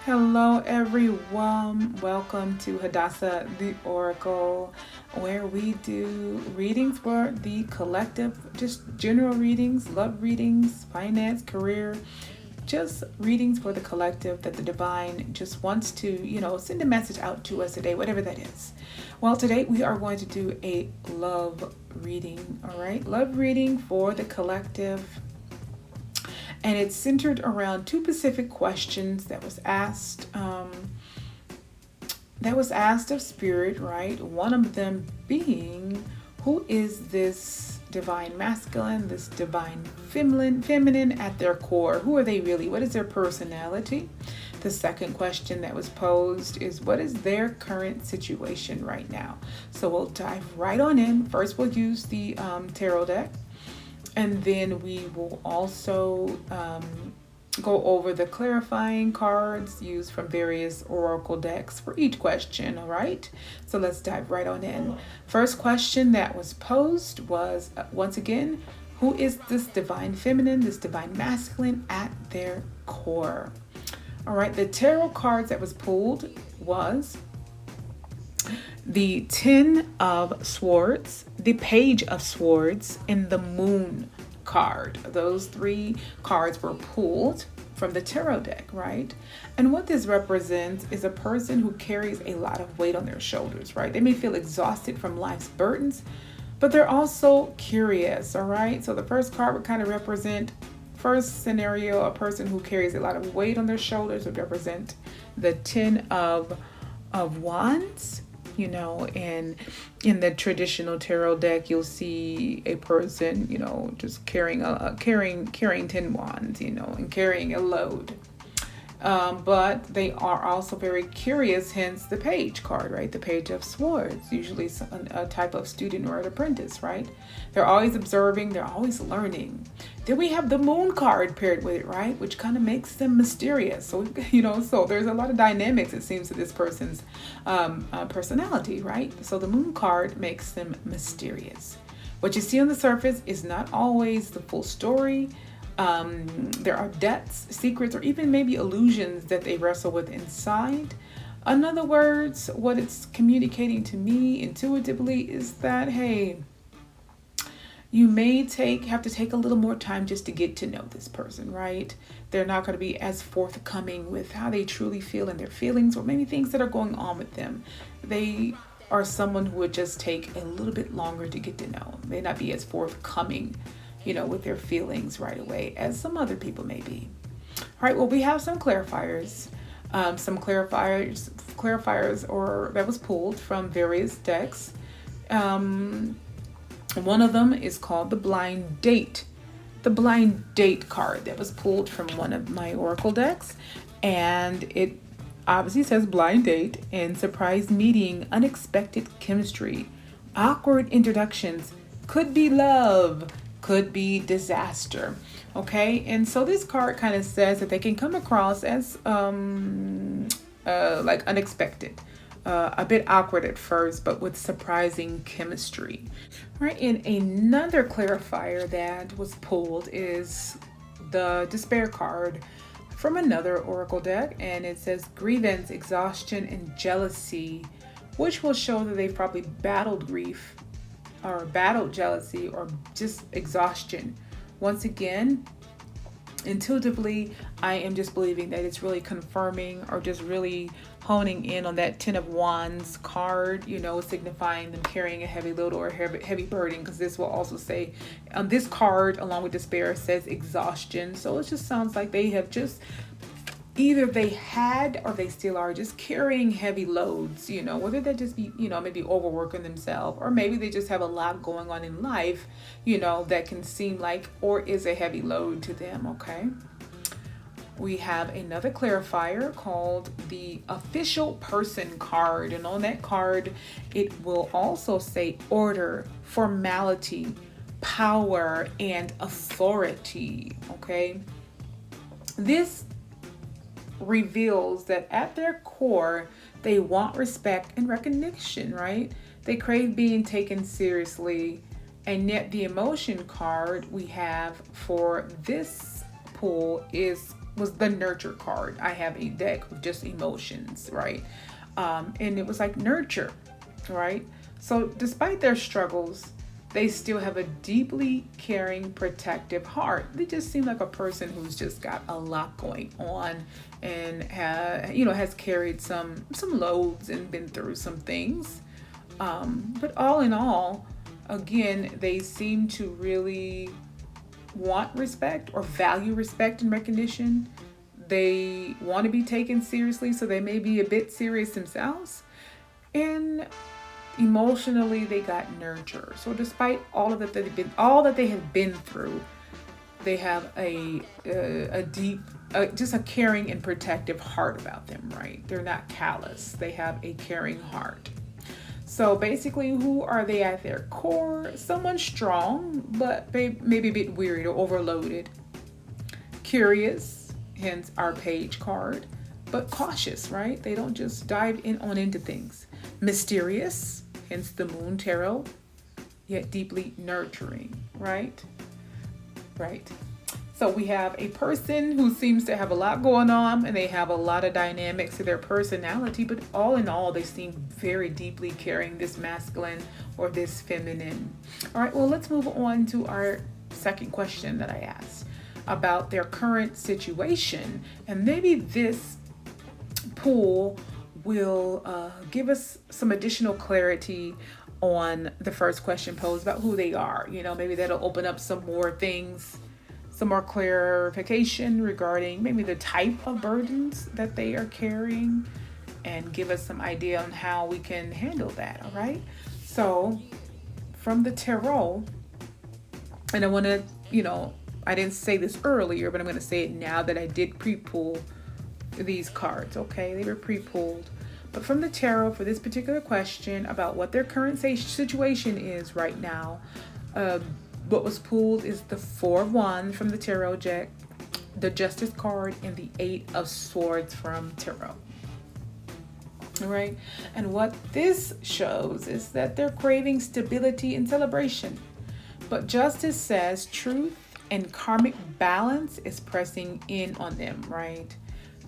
Hello, everyone. Welcome to Hadassah The Oracle, where we do readings for the collective, just general readings, love readings, finance, career, just readings for the collective that the divine just wants to, send a message out to us today, whatever that is. Well, today we are going to do a love reading, all right? Love reading for the collective, and it's centered around two specific questions that was asked. That was asked of spirit, right? One of them being, who is this divine masculine, this divine feminine at their core? Who are they really? What is their personality? The second question that was posed is, what is their current situation right now? So we'll dive right on in. First, we'll use the tarot deck. And then we will also go over the clarifying cards used from various oracle decks for each question, all right? So let's dive right on in. First question that was posed was, once again, who is this divine feminine, this divine masculine at their core? All right, the tarot cards that was pulled was the 10 of Swords, the Page of Swords, and the Moon card. Those three cards were pulled from the tarot deck, right? And what this represents is a person who carries a lot of weight on their shoulders, right? They may feel exhausted from life's burdens, but they're also curious, all right? So the first card would kind of represent, first scenario, a person who carries a lot of weight on their shoulders would represent the 10 of Wands. And in the traditional tarot deck, you'll see a person, just carrying 10 wands, and carrying a load. But they are also very curious, hence the page card, right? The Page of Swords, usually a type of student or an apprentice, right? They're always observing, they're always learning. Then we have the Moon card paired with it, right? Which kind of makes them mysterious. So, so there's a lot of dynamics, it seems, to this person's personality, right? So the Moon card makes them mysterious. What you see on the surface is not always the full story. There are depths, secrets, or even maybe illusions that they wrestle with inside. In other words, what it's communicating to me intuitively is that, hey, you may have to take a little more time just to get to know this person, right? They're not going to be as forthcoming with how they truly feel and their feelings, or maybe things that are going on with them. They are someone who would just take a little bit longer to get to know. They may not be as forthcoming, with their feelings right away as some other people may be. All right, well, we have some clarifiers. Or that was pulled from various decks. One of them is called the Blind Date. The Blind Date card that was pulled from one of my oracle decks. And it obviously says blind date and surprise meeting, unexpected chemistry, awkward introductions, could be love, could be disaster. Okay, and so this card kind of says that they can come across as like unexpected, a bit awkward at first, but with surprising chemistry. Right, and another clarifier that was pulled is the Despair card from another oracle deck, and it says grievance, exhaustion, and jealousy, which will show that they've probably battled grief or battled jealousy or just exhaustion. Once again, intuitively, I am just believing that it's really confirming or just really honing in on that 10 of Wands card, signifying them carrying a heavy load or a heavy burden, because this will also say, this card along with despair says exhaustion. So it just sounds like they have just, either they had or they still are just carrying heavy loads, whether they just be, maybe overworking themselves, or maybe they just have a lot going on in life, that can seem like or is a heavy load to them, okay? We have another clarifier called the Official Person card. And on that card, it will also say order, formality, power, and authority, okay? This reveals that at their core, they want respect and recognition, right? They crave being taken seriously. And yet the emotion card we have for this pull is was the nurture card. I have a deck of just emotions, right? And it was like nurture, right? So despite their struggles, they still have a deeply caring, protective heart. They just seem like a person who's just got a lot going on and has carried some loads and been through some things. But all in all, again, they seem to really want respect or value respect and recognition. They want to be taken seriously, so they may be a bit serious themselves. And emotionally, they got nurture. So despite all that they have been through, they have a deep, just a caring and protective heart about them, right? They're not callous. They have a caring heart. So basically, who are they at their core? Someone strong, but maybe a bit wearied or overloaded. Curious, hence our page card, but cautious, right? They don't just dive into things. Mysterious, hence the moon tarot, yet deeply nurturing, right? Right. So we have a person who seems to have a lot going on, and they have a lot of dynamics to their personality, but all in all, they seem very deeply caring, this masculine or this feminine. All right, well, let's move on to our second question that I asked about their current situation. And maybe this pool will give us some additional clarity on the first question posed about who they are. Maybe that'll open up some more things, some more clarification regarding maybe the type of burdens that they are carrying, and give us some idea on how we can handle that. All right. So from the tarot, and I want to, I didn't say this earlier, but I'm going to say it now that I did pre-pull these cards. Okay. They were pre-pulled. But from the tarot for this particular question about what their current situation is right now, what was pulled is the Four of Wands from the tarot deck, the Justice card, and the Eight of Swords from tarot. All right. And what this shows is that they're craving stability and celebration. But Justice says truth and karmic balance is pressing in on them, right?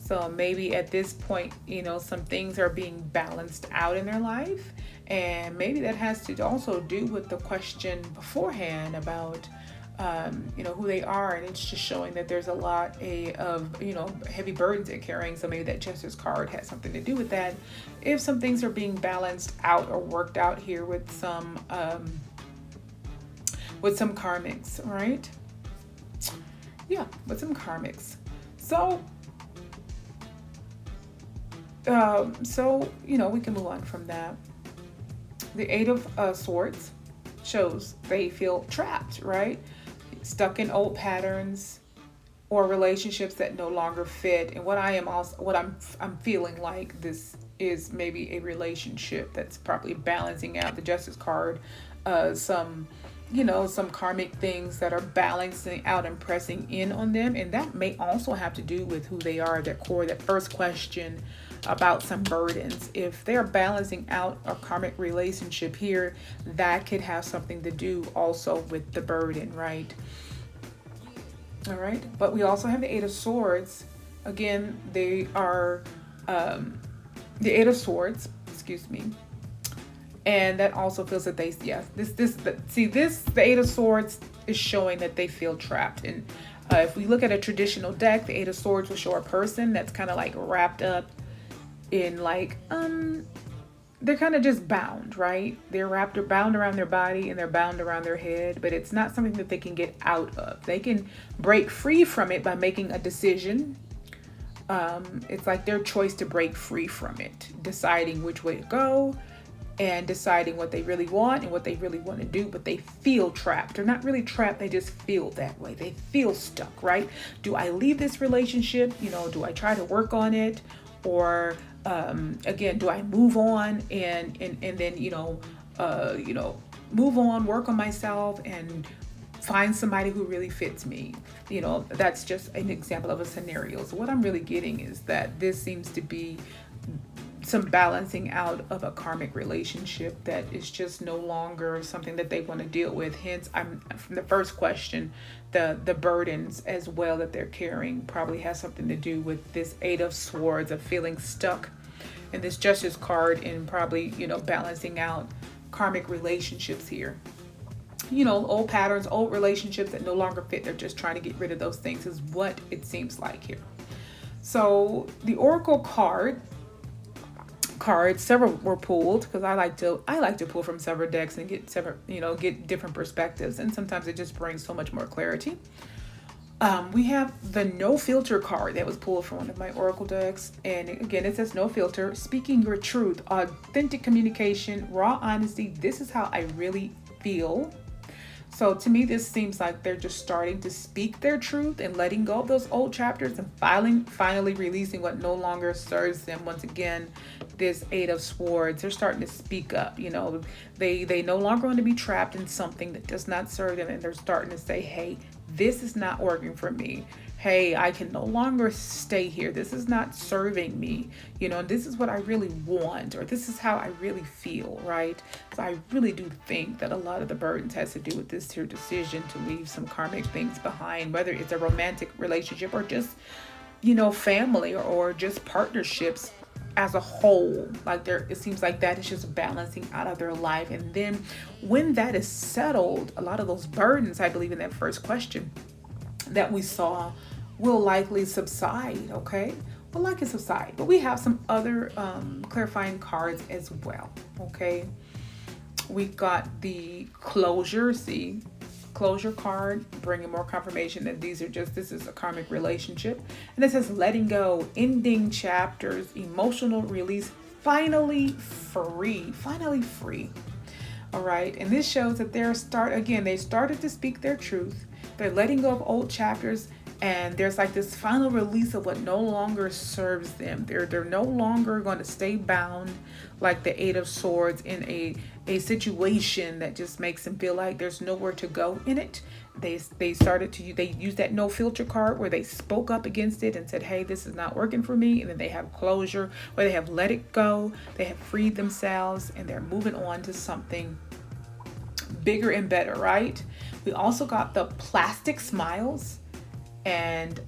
So maybe at this point, some things are being balanced out in their life. And maybe that has to also do with the question beforehand about, who they are. And it's just showing that there's a lot of, heavy burdens they're carrying. So maybe that Justice card has something to do with that. If some things are being balanced out or worked out here with some karmics, right? Yeah, with some karmics. So we can move on from that. The Eight of Swords shows they feel trapped, right? Stuck in old patterns or relationships that no longer fit. And I'm feeling like this is maybe a relationship that's probably balancing out. The Justice card, some karmic things that are balancing out and pressing in on them. And that may also have to do with who they are at their core. That first question about some burdens. If they're balancing out a karmic relationship here, that could have something to do also with the burden, right? All right. But we also have the Eight of Swords. Again, they are the Eight of Swords, and that also feels that the Eight of Swords is showing that they feel trapped. And if we look at a traditional deck, the Eight of Swords will show a person that's kind of like wrapped up in they're kind of just bound, right? They're bound around their body, and they're bound around their head, but it's not something that they can get out of. They can break free from it by making a decision. It's like their choice to break free from it, deciding which way to go, and deciding what they really want and what they really want to do, but they feel trapped. They're not really trapped, they just feel that way. They feel stuck, right? Do I leave this relationship? Do I try to work on it? Or again, do I move on and then move on, work on myself, and find somebody who really fits me? That's just an example of a scenario. So what I'm really getting is that this seems to be some balancing out of a karmic relationship that is just no longer something that they want to deal with. Hence, I'm from the first question, the burdens as well that they're carrying probably has something to do with this Eight of Swords, of feeling stuck, and this Justice card, and probably, balancing out karmic relationships here. Old patterns, old relationships that no longer fit. They're just trying to get rid of those things, is what it seems like here. So the Oracle cards, several were pulled, because I like to pull from several decks and get get different perspectives, and sometimes it just brings so much more clarity. We have the no filter card that was pulled from one of my Oracle decks, and again it says no filter, speaking your truth, authentic communication, raw honesty. This is how I really feel. So to me, this seems like they're just starting to speak their truth and letting go of those old chapters and finally releasing what no longer serves them. Once again, this Eight of Swords, they're starting to speak up. They no longer want to be trapped in something that does not serve them, and they're starting to say, hey, this is not working for me. Hey, I can no longer stay here. This is not serving me. This is what I really want, or this is how I really feel, right? So I really do think that a lot of the burdens has to do with this here decision to leave some karmic things behind, whether it's a romantic relationship or just, family, or just partnerships as a whole. It seems like that is just balancing out of their life. And then when that is settled, a lot of those burdens, I believe in that first question that we saw, will likely subside. Okay, will likely subside. But we have some other clarifying cards as well. Okay, we got the closure. See, closure card, bringing more confirmation that this is a karmic relationship. And it says letting go, ending chapters, emotional release, finally free. All right, and this shows that they started to speak their truth. They're letting go of old chapters, and there's like this final release of what no longer serves them. They're no longer going to stay bound like the Eight of Swords in a situation that just makes them feel like there's nowhere to go in it. They used that no filter card where they spoke up against it and said, hey, this is not working for me. And then they have closure, where they have let it go, they have freed themselves, and they're moving on to something bigger and better, right? We also got the plastic smiles, and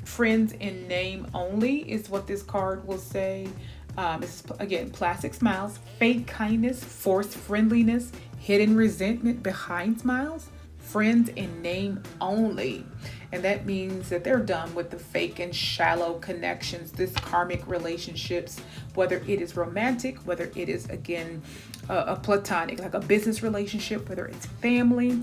friends in name only is what this card will say. It's again plastic smiles, fake kindness, forced friendliness, hidden resentment behind smiles, friends in name only. And that means that they're done with the fake and shallow connections, this karmic relationships, whether it is romantic, whether it is again a platonic, like a business relationship, whether it's family.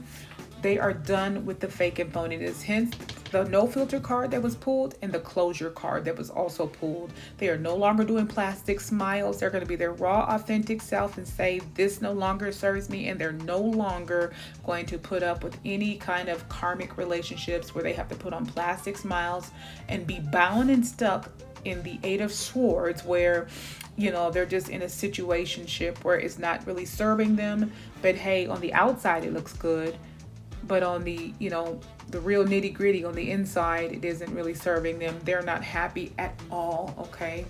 They are done with the fake and phoniness. Hence the no filter card that was pulled and the closure card that was also pulled. They are no longer doing plastic smiles. They're going to be their raw, authentic self and say, this no longer serves me. And they're no longer going to put up with any kind of karmic relationships where they have to put on plastic smiles and be bound and stuck in the Eight of Swords, where they're just in a situationship where it's not really serving them. But hey, on the outside it looks good, but on the the real nitty gritty on the inside, it isn't really serving them. They're not happy at all. Okay,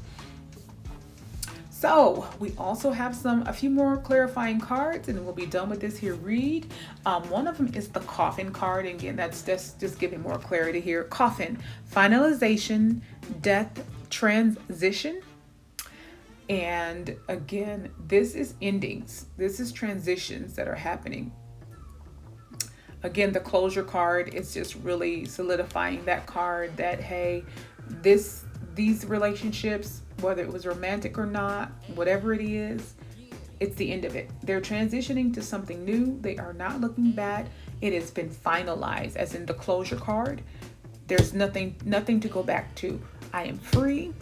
so we also have a few more clarifying cards, and we'll be done with this here read. One of them is the coffin card, and again, that's just giving more clarity here. Coffin, finalization, death, transition. And again, this is endings. This is transitions that are happening. Again, the closure card is just really solidifying that card that, hey, these relationships, whether it was romantic or not, whatever it is, it's the end of it. They're transitioning to something new. They are not looking back. It has been finalized, as in the closure card. There's nothing to go back to. I am free.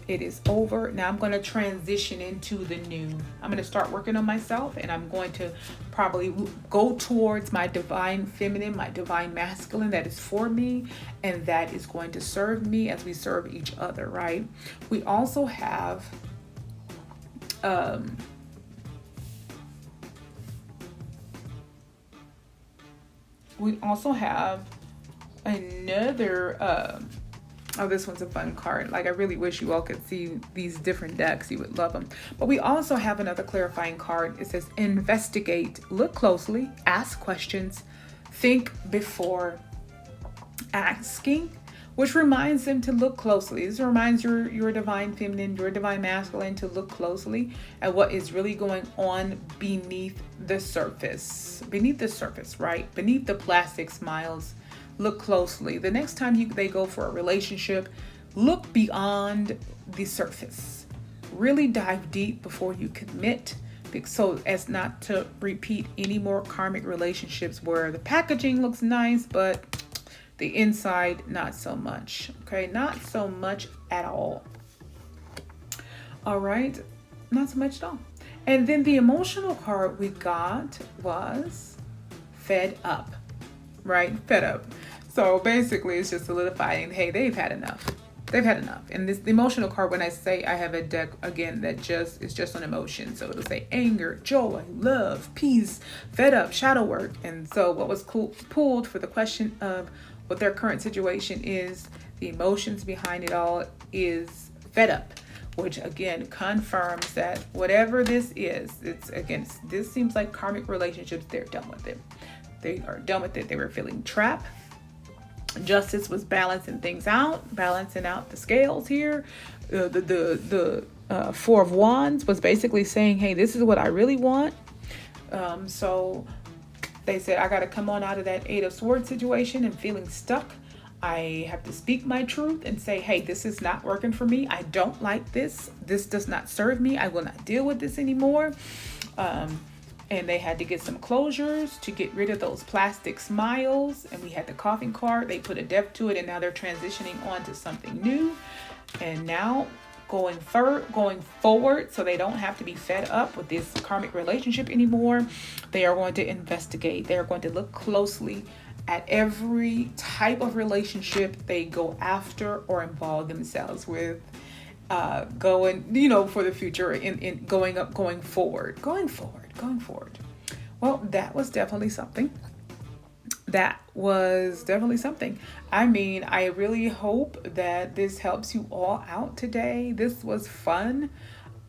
It is over. Now I'm going to transition into the new. I'm going to start working on myself, and I'm going to probably go towards my divine feminine, my divine masculine that is for me, and that is going to serve me as we serve each other, right? We also have another Oh, this one's a fun card. Like, I really wish you all could see these different decks. You would love them. But we also have another clarifying card. It says investigate, look closely, ask questions, think before asking, which reminds them to look closely. This reminds your divine feminine, your divine masculine to look closely at what is really going on beneath the surface. Beneath the surface, right? Beneath the plastic smiles. Look closely. The next time they go for a relationship, look beyond the surface. Really dive deep before you commit, so as not to repeat any more karmic relationships where the packaging looks nice, but the inside, not so much. Okay, not so much at all. All right, not so much at all. And then the emotional card we got was fed up, right? Fed up. So basically, it's just solidifying, hey, they've had enough. They've had enough. And the emotional card, when I say I have a deck, again, that is just on emotion. So it'll say anger, joy, love, peace, fed up, shadow work. And so what was pulled for the question of what their current situation is, the emotions behind it all is fed up, which again confirms that whatever this is, this seems like karmic relationships, they're done with it. They are done with it. They were feeling trapped. Justice was balancing things out, balancing out the scales here. The Four of Wands was basically saying, hey, this is what I really want. So they said, I got to come on out of that Eight of Swords situation and feeling stuck. I have to speak my truth and say, hey, this is not working for me. I don't like this. This does not serve me. I will not deal with this anymore. And they had to get some closures to get rid of those plastic smiles. And we had the coffin card. They put a depth to it, and now they're transitioning on to something new. And now going forward, so they don't have to be fed up with this karmic relationship anymore. They are going to investigate. They are going to look closely at every type of relationship they go after or involve themselves with. Going, for the future, in going forward. Well, that was definitely something. I mean, I really hope that this helps you all out today. This was fun.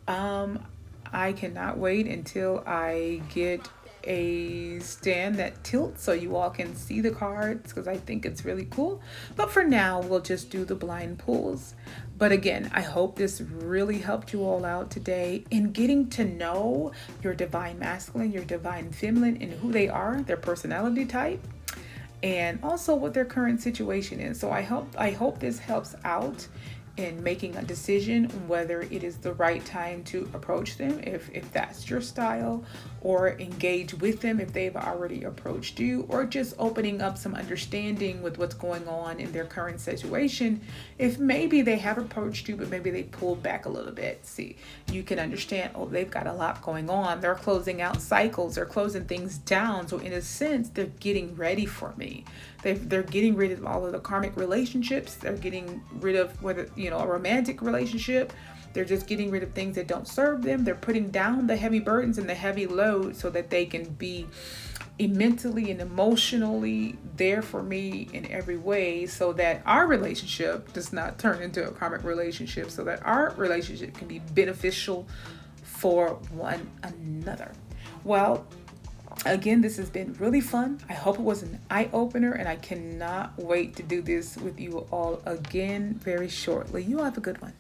I cannot wait until I get a stand that tilts so you all can see the cards, because I think it's really cool. But for now, we'll just do the blind pulls. But again, I hope this really helped you all out today in getting to know your divine masculine, your divine feminine, and who they are, their personality type, and also what their current situation is. So I hope this helps out in making a decision whether it is the right time to approach them, if that's your style, or engage with them if they've already approached you, or just opening up some understanding with what's going on in their current situation. If maybe they have approached you, but maybe they pulled back a little bit. See, you can understand, oh, they've got a lot going on. They're closing out cycles. They're closing things down. So in a sense, they're getting ready for me. They're getting rid of all of the karmic relationships. They're getting rid of a romantic relationship. They're just getting rid of things that don't serve them. They're putting down the heavy burdens and the heavy load so that they can be mentally and emotionally there for me in every way, so that our relationship does not turn into a karmic relationship, so that our relationship can be beneficial for one another. Well, again, this has been really fun. I hope it was an eye-opener, and I cannot wait to do this with you all again very shortly. You all have a good one.